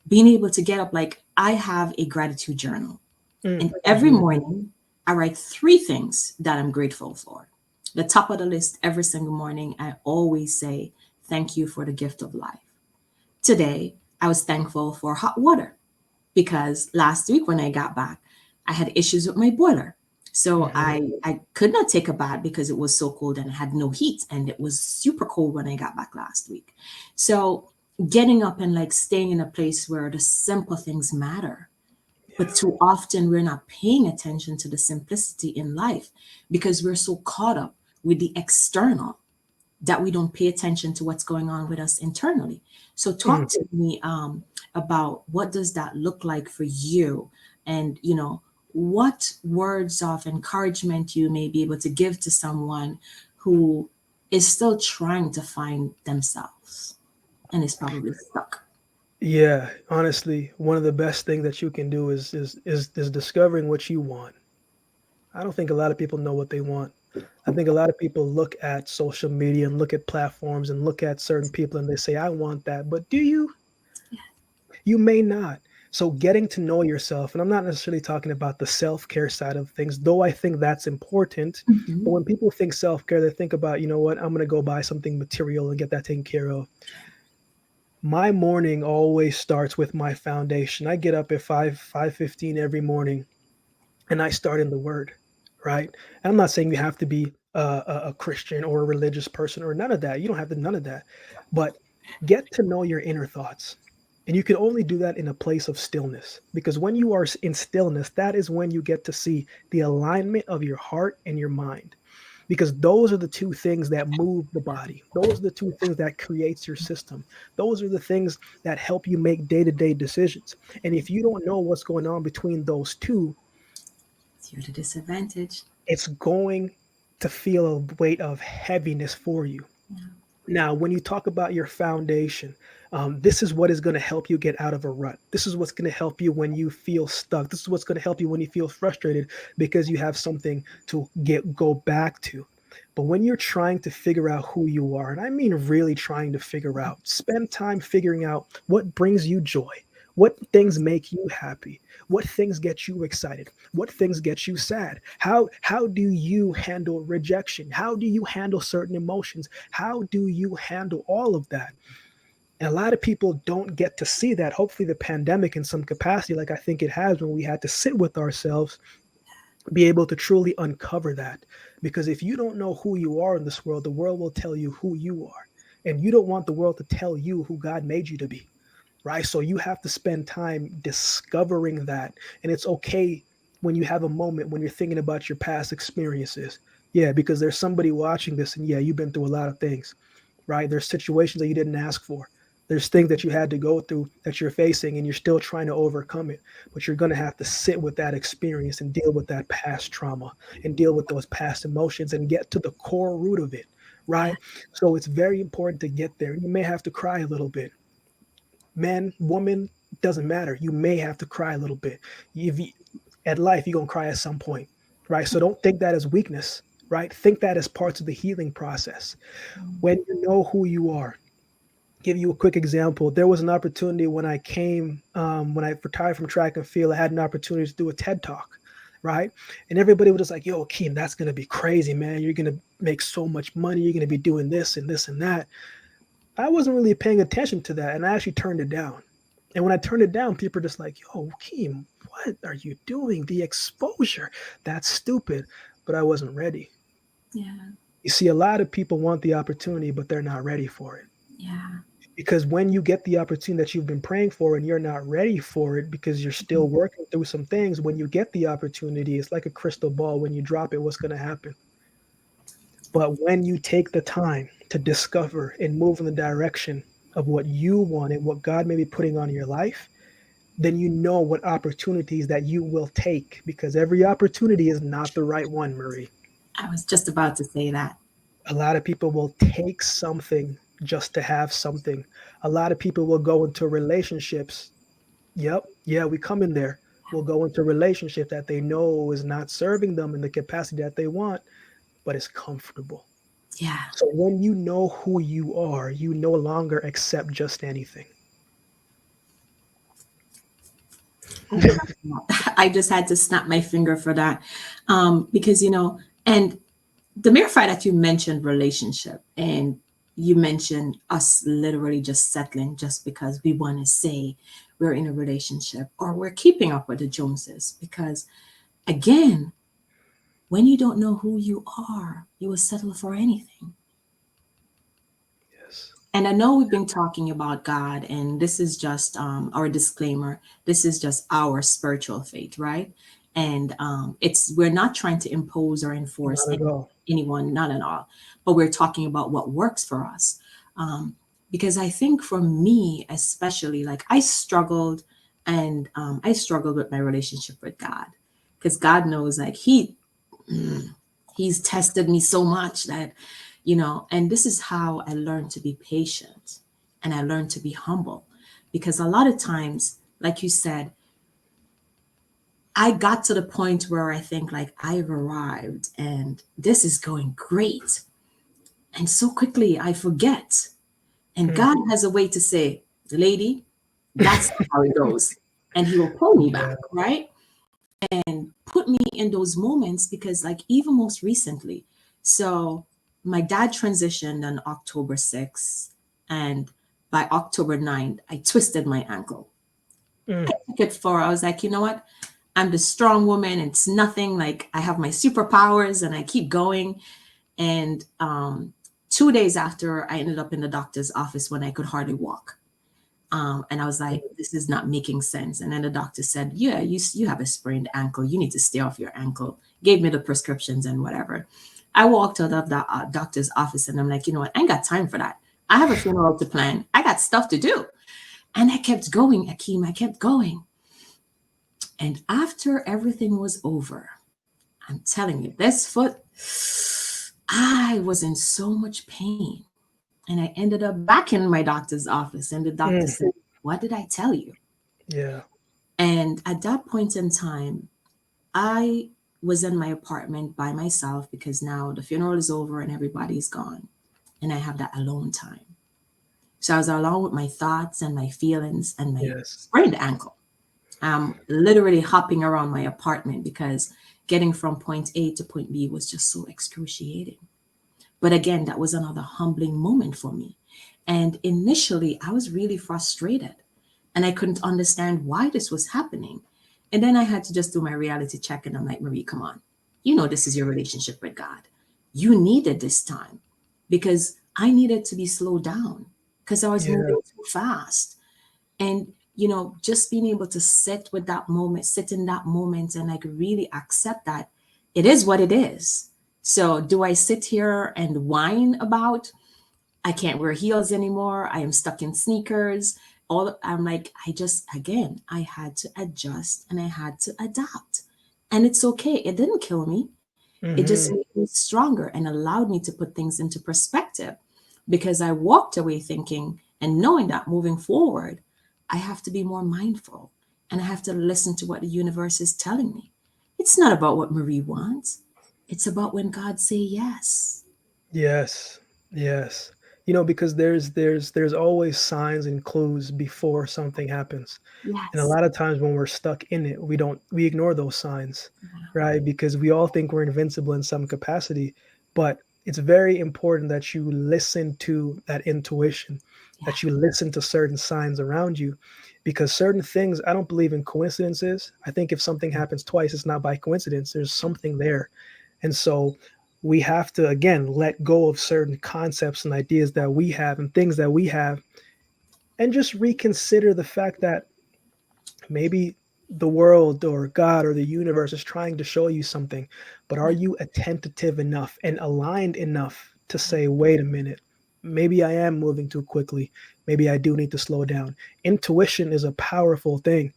Being able to get up, like I have a gratitude journal. Mm, And every mhm. morning, I write three things that I'm grateful for. The top of the list every single morning, I always say, thank you for the gift of life. Today, I was thankful for hot water because last week when I got back, I had issues with my boiler. So Mhm. I could not take a bath because it was so cold and I had no heat and it was super cold when I got back last week. So getting up and like staying in a place where the simple things matter, but Yeah. too often we're not paying attention to the simplicity in life because we're so caught up with the external that we don't pay attention to what's going on with us internally. So Mm. talk to me about what does that look like for you, and what words of encouragement you may be able to give to someone who is still trying to find themselves and is probably stuck. Yeah, honestly, one of the best things that you can do is discovering what you want. I don't think a lot of people know what they want. I think a lot of people look at social media and look at platforms and look at certain people and they say, I want that. But do you? You may not. So getting to know yourself, and I'm not necessarily talking about the self-care side of things, though I think that's important. But Mhm. when people think self-care, they think about, you know what, I'm gonna go buy something material and get that taken care of. My morning always starts with my foundation. I get up at 5:15 every morning and I start in the word, right? And I'm not saying you have to be a Christian or a religious person or none of that. You don't have to none of that, but get to know your inner thoughts. And you can only do that in a place of stillness, because when you are in stillness, that is when you get to see the alignment of your heart and your mind. because those are the two things that move the body. Those are the two things that creates your system. Those are the things that help you make day-to-day decisions. And if you don't know what's going on between those two, You're the disadvantage. it's going to feel a weight of heaviness for you. Now, when you talk about your foundation, this is what is going to help you get out of a rut. This is what's going to help you when you feel stuck. This is what's going to help you when you feel frustrated because you have something to go back to. But when you're trying to figure out who you are, and I mean really trying to figure out, spend time figuring out what brings you joy, what things make you happy, what things get you excited, what things get you sad. How do you handle rejection? How do you handle certain emotions? How do you handle all of that? And a lot of people don't get to see that. Hopefully the pandemic in some capacity, like I think it has, when we had to sit with ourselves, be able to truly uncover that. Because if you don't know who you are in this world, the world will tell you who you are. And you don't want the world to tell you who God made you to be, right? So you have to spend time discovering that. And it's okay when you have a moment when you're thinking about your past experiences. Yeah, because there's somebody watching this, and yeah, you've been through a lot of things, right? There's situations that you didn't ask for. There's things that you had to go through that you're facing, and you're still trying to overcome it. But you're going to have to sit with that experience and deal with that past trauma and deal with those past emotions and get to the core root of it, Yeah. right? So it's very important to get there. You may have to cry a little bit. Man, woman, doesn't matter. You may have to cry a little bit. If you, at life, you're going to cry at some point, right? So don't think that as weakness, right? Think that as parts of the healing process. When you know who you are, give you a quick example. There was an opportunity when when I retired from track and field, I had an opportunity to do a TED talk, right? And everybody was just like, yo, Akeem, that's going to be crazy, man. You're going to make so much money. You're going to be doing this and this and that. I wasn't really paying attention to that. And I actually turned it down. And when I turned it down, people are just like, yo, Akeem, what are you doing? The exposure, that's stupid. But I wasn't ready. Yeah. You see, a lot of people want the opportunity, but they're not ready for it. Yeah. Because when you get the opportunity that you've been praying for and you're not ready for it because you're still working through some things, when you get the opportunity, it's like a crystal ball. When you drop it, what's going to happen? But when you take the time to discover and move in the direction of what you want and what God may be putting on your life, then you know what opportunities that you will take, because every opportunity is not the right one, Marie. I was just about to say that. A lot of people will take something just to have something. A lot of people will go into relationships. Yep. Yeah, we come in there. Will go into a relationship that they know is not serving them in the capacity that they want, but it's comfortable. Yeah. So when you know who you are, you no longer accept just anything. I just had to snap my finger for that. Because, and the mere fact that you mentioned relationship and you mentioned us literally just settling just because we want to say we're in a relationship or we're keeping up with the Joneses. Because again, when you don't know who you are, you will settle for anything. Yes. And I know we've been talking about God, and this is just our disclaimer. This is just our spiritual faith, right? And it's we're not trying to impose or enforce Not at all. anyone, not at all. But we're talking about what works for us. Because I think for me, especially, like I struggled with my relationship with God, because God knows, like He's tested me so much that, and this is how I learned to be patient and I learned to be humble. Because a lot of times, like you said, I got to the point where I think like I've arrived and this is going great. And so quickly I forget. And Hmm. God has a way to say, lady, that's how it goes. And He will pull me Yeah. back, right? And put me in those moments because, like, even most recently, so my dad transitioned on October 6th, and by October 9th, I twisted my ankle. Mm. I took it for, I was like, you know what? I'm the strong woman. It's nothing. Like, I have my superpowers and I keep going. And 2 days after, I ended up in the doctor's office when I could hardly walk. And I was like, this is not making sense. And then the doctor said, you have a sprained ankle. You need to stay off your ankle. Gave me the prescriptions and whatever. I walked out of the doctor's office and I'm like, you know what? I ain't got time for that. I have a funeral to plan. I got stuff to do. And I kept going, Akeem. I kept going. And after everything was over, I'm telling you, this foot, I was in so much pain. And I ended up back in my doctor's office. And the doctor Mm, said, what did I tell you? yeah. And at that point in time, I was in my apartment by myself because now the funeral is over and everybody's gone. And I have that alone time. So I was alone with my thoughts and my feelings and my Yes. sprained ankle. I'm literally hopping around my apartment because getting from point A to point B was just so excruciating. But again, that was another humbling moment for me. And initially, I was really frustrated and I couldn't understand why this was happening. And then I had to just do my reality check and I'm like, Marie, come on. You know, this is your relationship with God. You needed this time because I needed to be slowed down because I was Yeah. moving too fast. And, you know, just being able to sit with that moment, sit in that moment and like really accept that it is what it is. So do I sit here and whine about I can't wear heels anymore. I am stuck in sneakers. All I'm like, I just again, I had to adjust and I had to adapt. And it's okay. It didn't kill me. It just Hmm. made me stronger and allowed me to put things into perspective because I walked away thinking and knowing that moving forward, I have to be more mindful and I have to listen to what the universe is telling me. It's not about what Marie wants. It's about when God say yes. Yes. Yes. Because there's always signs and clues before something happens. And a Yes. lot of times when we're stuck in it, we ignore those signs, right? Because we all think we're invincible in some capacity, but it's very important that you listen to that intuition, Yeah. that you listen to certain signs around you, because certain things, I don't believe in coincidences. I think if something happens twice, it's not by coincidence. There's something there. And so we have to, again, let go of certain concepts and ideas that we have and things that we have, and just reconsider the fact that maybe the world or God or the universe is trying to show you something, but are Yeah. you attentive enough and aligned enough to say, wait a minute, maybe I am moving too quickly. Maybe I do need to slow down. Intuition is a powerful thing,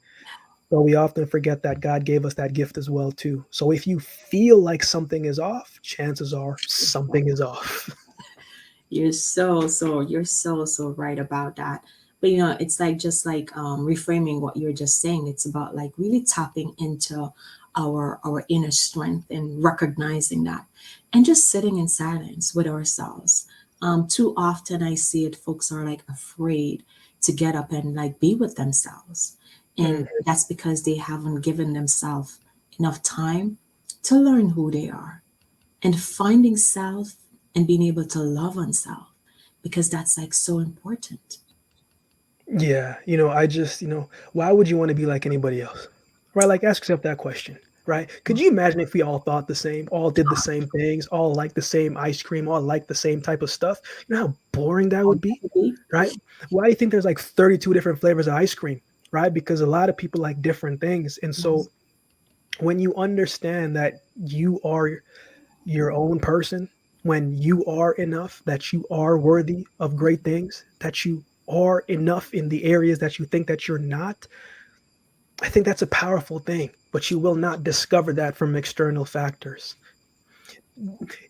but we often forget that God gave us that gift as well too. So if you feel like something is off, chances are something is off. You're so right about that. But you know, it's like just like reframing what you're just saying. It's about like really tapping into our inner strength and recognizing that and just sitting in silence with ourselves. Too often I see it, folks are like afraid to get up and like be with themselves. And Mhm. that's because they haven't given themselves enough time to learn who they are and finding self and being able to love on self because that's like so important. Yeah, why would you want to be like anybody else? Right? Like, ask yourself that question, right? Could you imagine if we all thought the same, all did the same things, all liked the same ice cream, all liked the same type of stuff? You know how boring that would be, right? Why do you think there's like 32 different flavors of ice cream, right? Because a lot of people like different things. And so Yes. when you understand that you are your own person, when you are enough, that you are worthy of great things, that you are enough in the areas that you think that you're not, I think that's a powerful thing. But you will not discover that from external factors.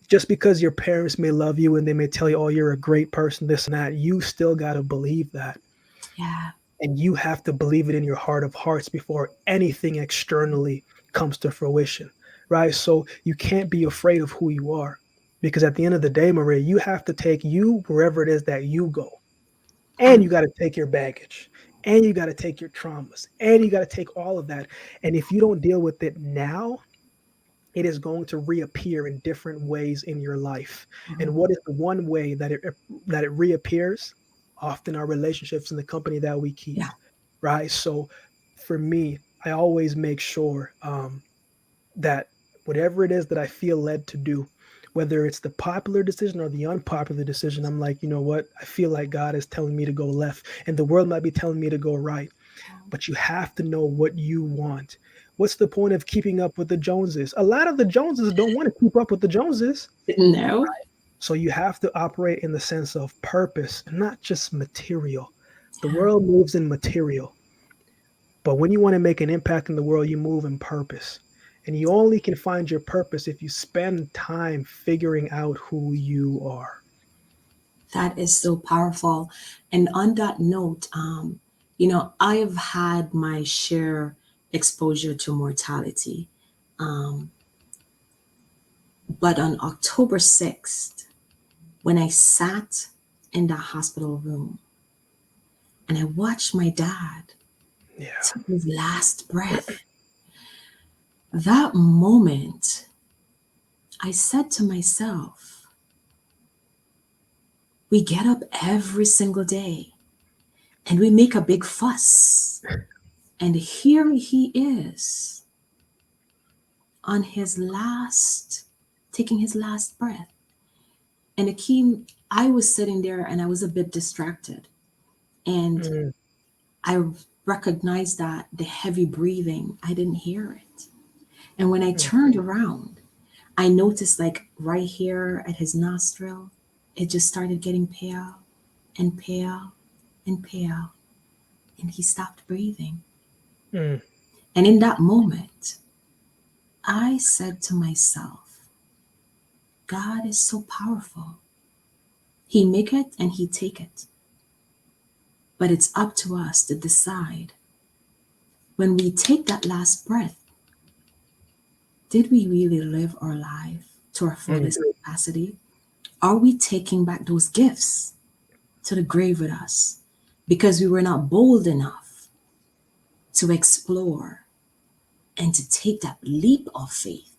Just because your parents may love you and they may tell you, oh, you're a great person, this and that, you still got to believe that. Yeah. And you have to believe it in your heart of hearts before anything externally comes to fruition, right? So you can't be afraid of who you are, because at the end of the day, Maria, you have to take you wherever it is that you go, and And you got to take your baggage, and you got to take your traumas, and you got to take all of that. And if you don't deal with it now, it is going to reappear in different ways in your life. And what is the one way that it reappears? Often our relationships and the company that we keep, yeah. right? So for me, I always make sure that whatever it is that I feel led to do, whether it's the popular decision or the unpopular decision, I'm like, you know what? I feel like God is telling me to go left, and the world might be telling me to go right. But you have to know what you want. What's the point of keeping up with the Joneses? A lot of the Joneses don't want to keep up with the Joneses. No. So you have to operate in the sense of purpose, not just material. The Yeah. world moves in material, but when you want to make an impact in the world, you move in purpose. And you only can find your purpose if you spend time figuring out who you are. That is so powerful. And on that note, I've had my share exposure to mortality. Um, but on October 6th, when I sat in the hospital room and I watched my dad Yeah. take his last breath, that moment, I said to myself, we get up every single day and we make a big fuss. And here he is on his last, taking his last breath. And Akeem, I was sitting there and I was a bit distracted. And Mm, I recognized that the heavy breathing, I didn't hear it. And when I mm, turned around, I noticed like right here at his nostril, it just started getting pale and pale and pale. And he stopped breathing. mm. And in that moment, I said to myself, God is so powerful. He make it and he take it. But it's up to us to decide when we take that last breath, did we really live our life to our Mm. fullest capacity? Are we taking back those gifts to the grave with us because we were not bold enough to explore and to take that leap of faith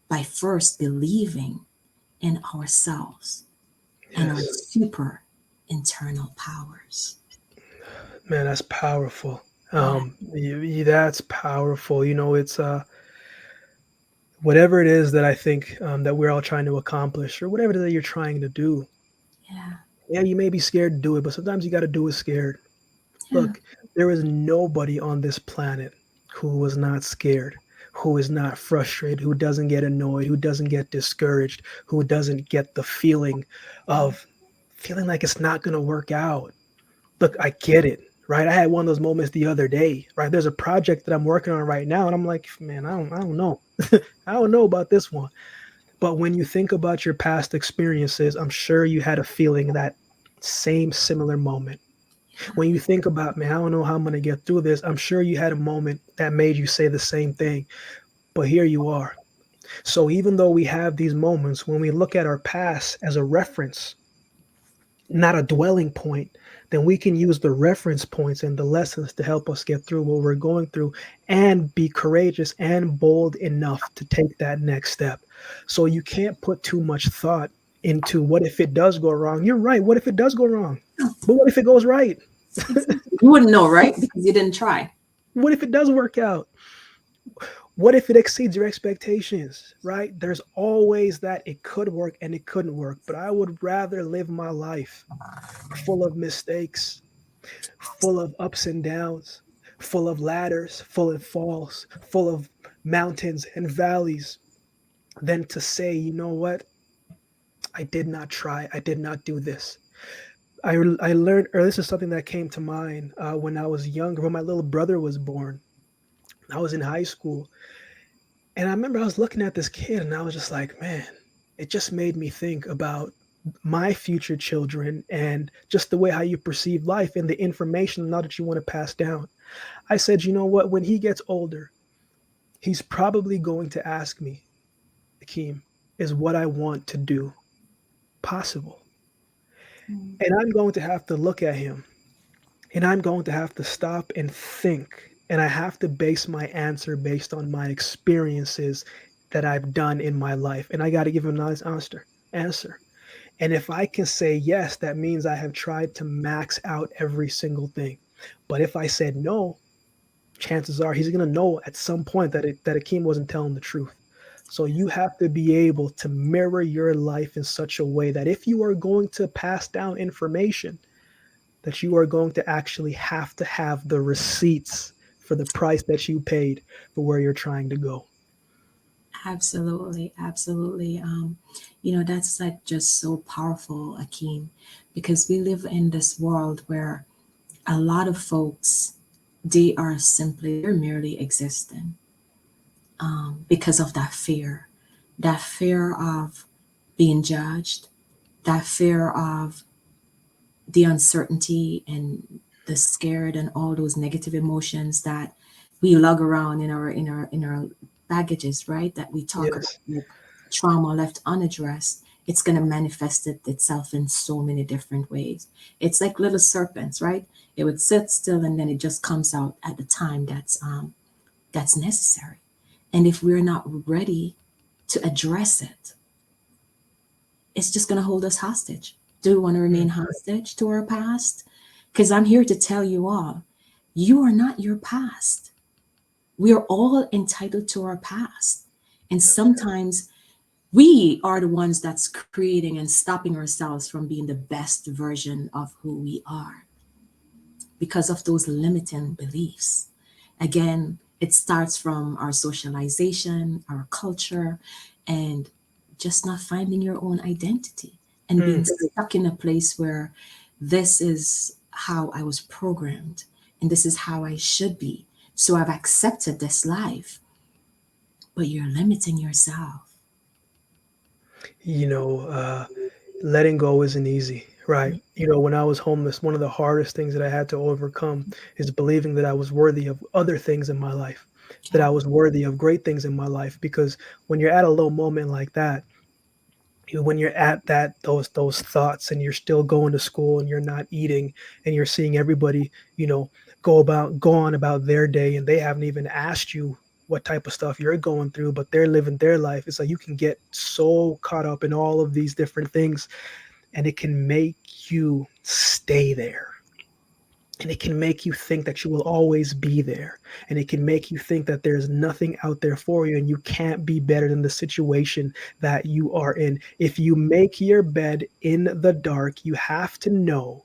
by first believing in ourselves and our Yes. super internal powers? Man, that's powerful. Yeah, That's powerful. It's whatever it is that I think that we're all trying to accomplish, or whatever it is that you're trying to do. yeah, Yeah, you may be scared to do it, but sometimes you got to do it scared. yeah. Look, there is nobody on this planet who was not scared, who is not frustrated, who doesn't get annoyed, who doesn't get discouraged, who doesn't get the feeling of feeling like it's not going to work out. Look, I get it, right? I had one of those moments the other day, right? There's a project that I'm working on right now, and I'm like, man, I don't know. I don't know about this one. But when you think about your past experiences, I'm sure you had a feeling that same similar moment. When you think about, man, I don't know how I'm going to get through this, I'm sure you had a moment that made you say the same thing. But here you are. So even though we have these moments, when we look at our past as a reference, not a dwelling point, then we can use the reference points and the lessons to help us get through what we're going through and be courageous and bold enough to take that next step. So you can't put too much thought into what if it does go wrong. You're right. What if it does go wrong? But what if it goes right? Exactly. You wouldn't know, right? Because you didn't try. What if it does work out? What if it exceeds your expectations, right? There's always that it could work and it couldn't work. But I would rather live my life full of mistakes, full of ups and downs, full of ladders, full of falls, full of mountains and valleys, than to say, you know what? I did not try. I did not do this. I learned, or this is something that came to mind when I was younger, when my little brother was born. I was in high school. And I remember I was looking at this kid and I was just like, man, it just made me think about my future children and just the way how you perceive life and the information and knowledge you want to pass down. I said, you know what? When he gets older, he's probably going to ask me, Akeem, is what I want to do possible? Mm. And I'm going to have to look at him and I'm going to have to stop and think. And I have to base my answer based on my experiences that I've done in my life. And I got to give him an honest answer. And if I can say yes, that means I have tried to max out every single thing. But if I said no, chances are he's going to know at some point that Akeem wasn't telling the truth. So you have to be able to mirror your life in such a way that if you are going to pass down information, that you are going to actually have to have the receipts for the price that you paid for where you're trying to go. Absolutely, absolutely. That's like just so powerful, Akeem, because we live in this world where a lot of folks, they're merely existing, because of that fear of being judged, that fear of the uncertainty and the scared and all those negative emotions that we lug around in our baggages, right? That we talk about, Yes. like trauma left unaddressed. It's going to manifest itself in so many different ways. It's like little serpents, right? It would sit still and then it just comes out at the time that's necessary. And if we're not ready to address it, it's just going to hold us hostage. Do we want to remain Mm. hostage to our past? Because I'm here to tell you all, you are not your past. We are all entitled to our past. And sometimes we are the ones that's creating and stopping ourselves from being the best version of who we are because of those limiting beliefs. Again, it starts from our socialization, our culture, and just not finding your own identity and being Mm. stuck in a place where this is how I was programmed and this is how I should be. So I've accepted this life, but you're limiting yourself. You know, letting go isn't easy, right? When I was homeless, one of the hardest things that I had to overcome is believing that I was worthy of other things in my life, that Yeah. I was worthy of great things in my life. Because when you're at a low moment like that, when you're at those thoughts and you're still going to school and you're not eating and you're seeing everybody, go on about their day and they haven't even asked you what type of stuff you're going through, but they're living their life. It's like you can get so caught up in all of these different things, and it can make you stay there, and it can make you think that you will always be there, and it can make you think that there's nothing out there for you and you can't be better than the situation that you are in. If you make your bed in the dark, you have to know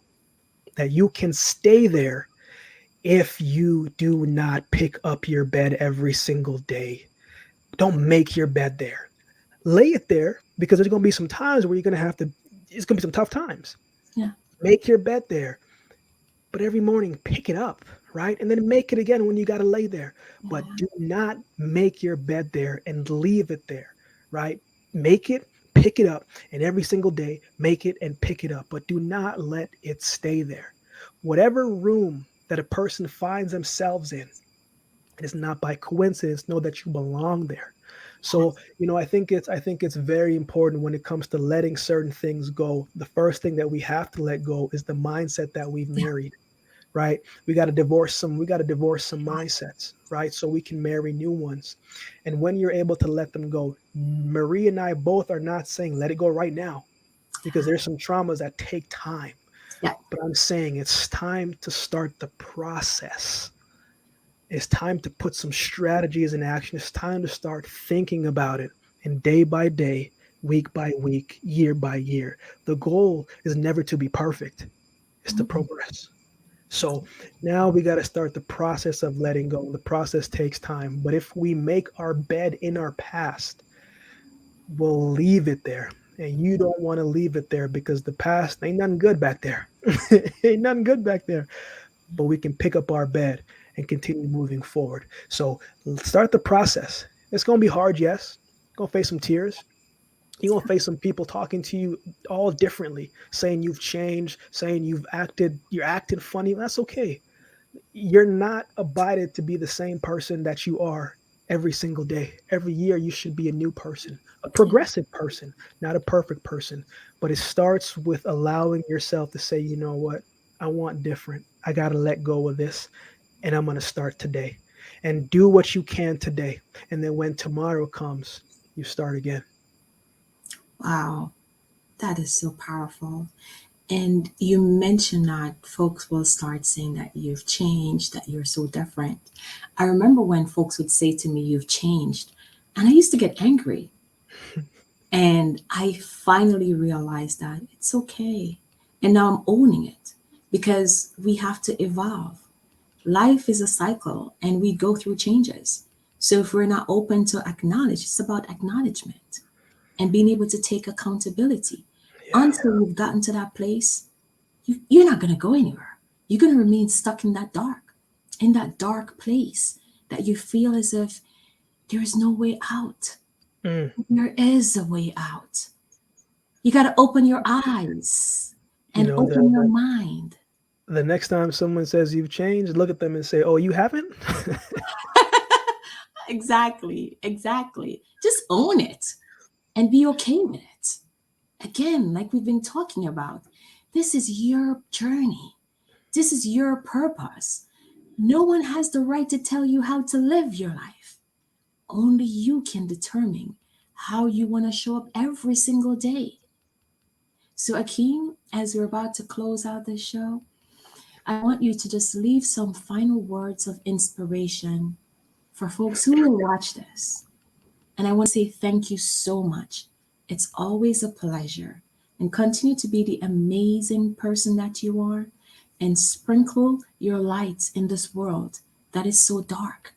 that you can stay there if you do not pick up your bed every single day. Don't make your bed there, lay it there, because there's going to be some times where you're going to have to, it's going to be some tough times. Yeah. Make your bed there, but every morning pick it up, right? And then make it again when you got to lay there. But Yeah. do not make your bed there and leave it there, right? Make it, pick it up, and every single day make it and pick it up, but do not let it stay there. Whatever room that a person finds themselves in, it is not by coincidence. Know that you belong there. So, I think it's very important when it comes to letting certain things go. The first thing that we have to let go is the mindset that we've Yeah. married, right? We got to divorce some mindsets, right? So we can marry new ones. And when you're able to let them go, Marie and I both are not saying let it go right now, because there's some traumas that take time. Yeah. But I'm saying it's time to start the process. It's time to put some strategies in action. It's time to start thinking about it. And day by day, week by week, year by year, the goal is never to be perfect, it's to Mhm. progress. So now we got to start the process of letting go. The process takes time. But if we make our bed in our past, we'll leave it there. And you don't want to leave it there, because the past ain't nothing good back there. Ain't nothing good back there. But we can pick up our bed and continue moving forward. So start the process. It's going to be hard, yes. Going to face some tears. You're going to face some people talking to you all differently, saying you've changed, saying you're acting funny. That's okay. You're not abided to be the same person that you are every single day. Every year, you should be a new person, a progressive person, not a perfect person. But it starts with allowing yourself to say, you know what? I want different. I got to let go of this, and I'm going to start today, and do what you can today. And then when tomorrow comes, you start again. Wow, that is so powerful. And you mentioned that folks will start saying that you've changed, that you're so different. I remember when folks would say to me, "You've changed." And I used to get angry. And I finally realized that it's okay. And now I'm owning it because we have to evolve. Life is a cycle and we go through changes. So if we're not open to acknowledge, it's about acknowledgement and being able to take accountability. Yeah. Until you've gotten to that place, you're not going to go anywhere. You're going to remain stuck in that dark place that you feel as if there is no way out. Mm. There is a way out. You got to open your eyes You and know, open your mind. the next time someone says you've changed, look at them and say, "Oh, you haven't?" Exactly, exactly. Just own it and be okay with it. Again, like we've been talking about, this is your journey. This is your purpose. No one has the right to tell you how to live your life. Only you can determine how you want to show up every single day. So, Akeem, as we're about to close out this show, I want you to just leave some final words of inspiration for folks who will watch this. And I want to say thank you so much. It's always a pleasure. And continue to be the amazing person that you are and sprinkle your lights in this world that is so dark.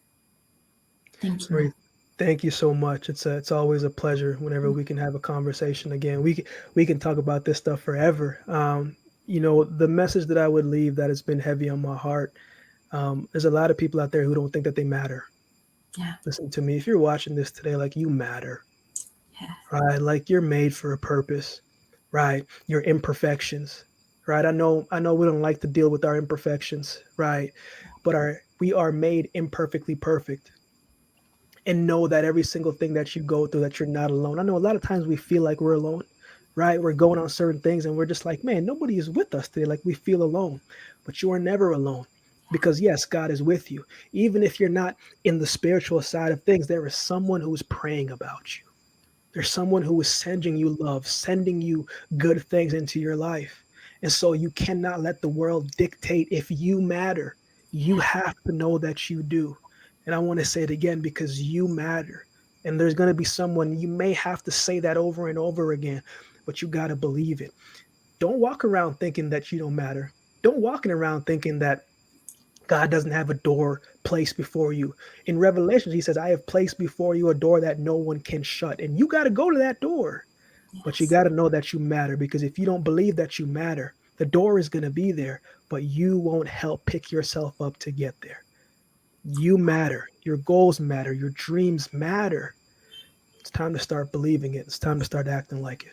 Thank you. Marie, thank you so much. It's always a pleasure whenever we can have a conversation again. We can talk about this stuff forever. The message that I would leave that has been heavy on my heart. There's a lot of people out there who don't think that they matter. Yeah. Listen to me. If you're watching this today, like, you matter, Yeah. right? Like, you're made for a purpose, right? Your imperfections, right? I know we don't like to deal with our imperfections, right? But we are made imperfectly perfect. And know that every single thing that you go through, that you're not alone. I know a lot of times we feel like we're alone, right? We're going on certain things and we're just like, man, nobody is with us today. Like, we feel alone, but you are never alone, because yes, God is with you. Even if you're not in the spiritual side of things, there is someone who is praying about you. There's someone who is sending you love, sending you good things into your life. And so you cannot let the world dictate if you matter. You have to know that you do. And I want to say it again, because you matter. And there's going to be someone, you may have to say that over and over again, but you got to believe it. Don't walk around thinking that you don't matter. Don't walk around thinking that God doesn't have a door placed before you. In Revelation, he says, I have placed before you a door that no one can shut. And you got to go to that door. But you got to know that you matter, because if you don't believe that you matter, the door is going to be there, but you won't help pick yourself up to get there. You matter. Your goals matter. Your dreams matter. It's time to start believing it. It's time to start acting like it.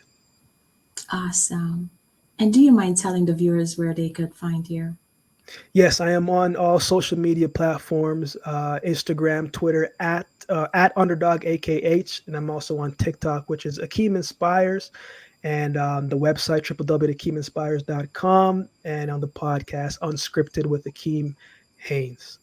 Awesome. And do you mind telling the viewers where they could find you? Yes, I am on all social media platforms, Instagram, Twitter, at underdog AKH, and I'm also on TikTok, which is Akeem Inspires, and the website www.akeeminspires.com, and on the podcast Unscripted with Akeem Haynes.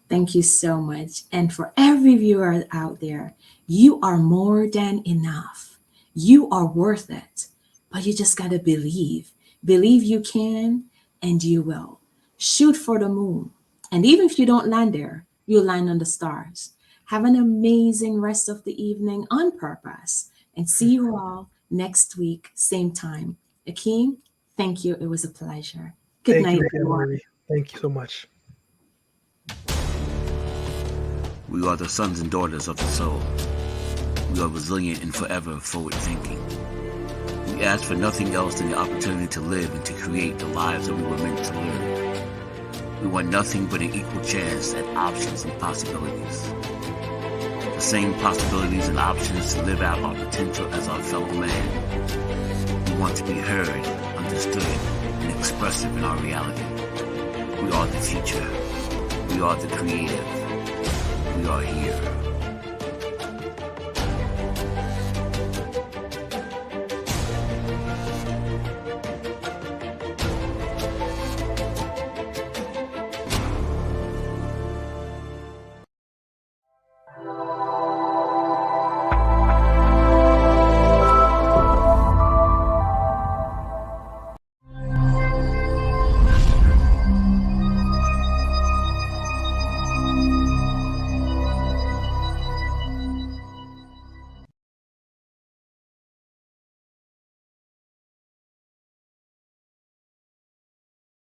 Thank you so much. And for every viewer out there, you are more than enough. You are worth it. But you just got to believe. Believe you can, and you will. Shoot for the moon. And even if you don't land there, you'll land on the stars. Have an amazing rest of the evening on purpose. And see you all next week, same time. Akeem, thank you. It was a pleasure. Good night, Thank you, everyone. Marie. Thank you so much. We are the sons and daughters of the soul. We are resilient and forever forward thinking. We ask for nothing else than the opportunity to live and to create the lives that we were meant to live. We want nothing but an equal chance at options and possibilities. The same possibilities and options to live out our potential as our fellow man. We want to be heard, understood, and expressive in our reality. We are the future. We are the creative. We are here.